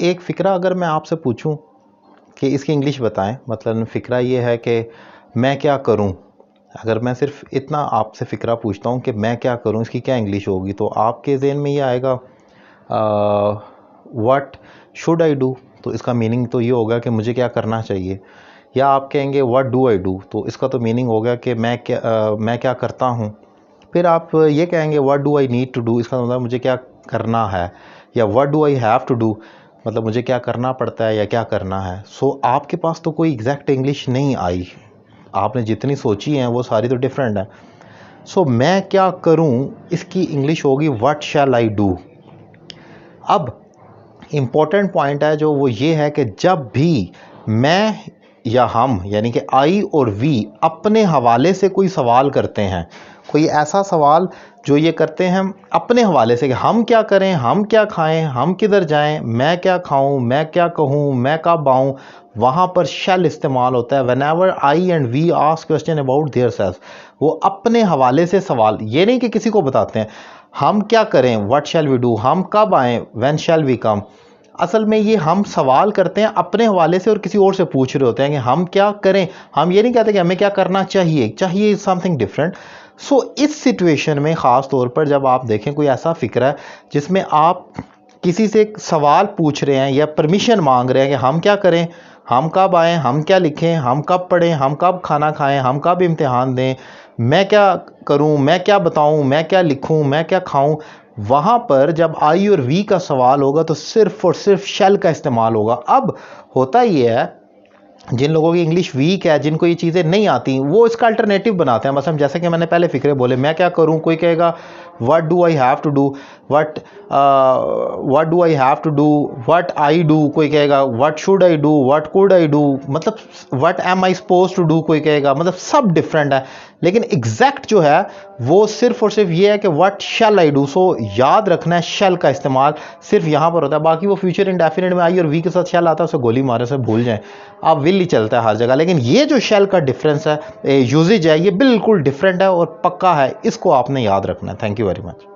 एक फ़िक्रा अगर मैं आपसे पूछूं कि इसकी इंग्लिश बताएं, मतलब फ़िक्रा ये है कि मैं क्या करूं। अगर मैं सिर्फ इतना आपसे फ़िक्रा पूछता हूं कि मैं क्या करूं, इसकी क्या इंग्लिश होगी, तो आपके ज़हन में ये आएगा व्हाट शुड आई डू। तो इसका मीनिंग तो ये होगा कि मुझे क्या करना चाहिए। या आप कहेंगे व्हाट डू आई डू, तो इसका तो मीनिंग होगा कि मैं क्या करता हूँ। फिर आप ये कहेंगे what do I need to do, इसका मतलब मुझे क्या करना है। या what do I have to do, मतलब मुझे क्या करना पड़ता है या क्या करना है। सो आपके पास तो कोई एग्जैक्ट इंग्लिश नहीं आई, आपने जितनी सोची हैं वो सारी तो डिफरेंट है। सो मैं क्या करूं, इसकी इंग्लिश होगी व्हाट शैल आई डू। अब इम्पॉर्टेंट पॉइंट है जो वो ये है कि जब भी मैं या हम यानी कि आई और वी अपने हवाले से कोई सवाल करते हैं, कोई ऐसा सवाल जो ये करते हैं अपने हवाले से कि हम क्या करें, हम क्या खाएं, हम किधर जाएं, मैं क्या खाऊं, मैं क्या कहूं, मैं कब आऊं, वहाँ पर शैल इस्तेमाल होता है। Whenever I and we ask question about their self, वो अपने हवाले से सवाल, ये नहीं कि किसी को बताते हैं हम क्या करें व्हाट शैल वी डू, हम कब आएँ व्हेन शैल वी कम। असल में ये हम सवाल करते हैं अपने हवाले से और किसी और से पूछ रहे होते हैं कि हम क्या करें। हम ये नहीं कहते कि हमें क्या करना चाहिए, चाहिए समथिंग डिफरेंट। सो इस सिचुएशन में ख़ास तौर पर जब आप देखें कोई ऐसा फ़िक्र है जिसमें आप किसी से एक सवाल पूछ रहे हैं या परमिशन मांग रहे हैं कि हम क्या करें, हम कब आएँ, हम क्या लिखें, हम कब पढ़ें, हम कब खाना खाएं, हम कब इम्तिहान दें, मैं क्या करूं, मैं क्या बताऊं, मैं क्या लिखूं, मैं क्या खाऊं, वहाँ पर जब आई और वी का सवाल होगा तो सिर्फ और सिर्फ शैल का इस्तेमाल होगा। अब होता ये है, जिन लोगों की इंग्लिश वीक है, जिनको ये चीज़ें नहीं आती, वो इसका अल्टरनेटिव बनाते हैं। मतलब जैसे कि मैंने पहले फ़िक्रे बोले, मैं क्या करूं, कोई कहेगा what do I have to do, what do I have to do, what I do, कोई कहेगा what should I do, what could I do, मतलब what am I suppose to do, कोई कहेगा, मतलब सब डिफरेंट है। लेकिन एग्जैक्ट जो है वो सिर्फ और सिर्फ ये है कि व्हाट शैल आई डू। सो याद रखना है शैल का इस्तेमाल सिर्फ यहाँ पर होता है। बाकी वो फ्यूचर इंडेफिनिट में आई और वी के साथ शैल आता है, उसे गोली मारे से भूल जाएं, आप विल ही चलता है हर जगह। लेकिन ये जो शैल का डिफरेंस है, यूजेज है, ये बिल्कुल डिफरेंट है और पक्का है, इसको आपने याद रखना है। Thank you very much.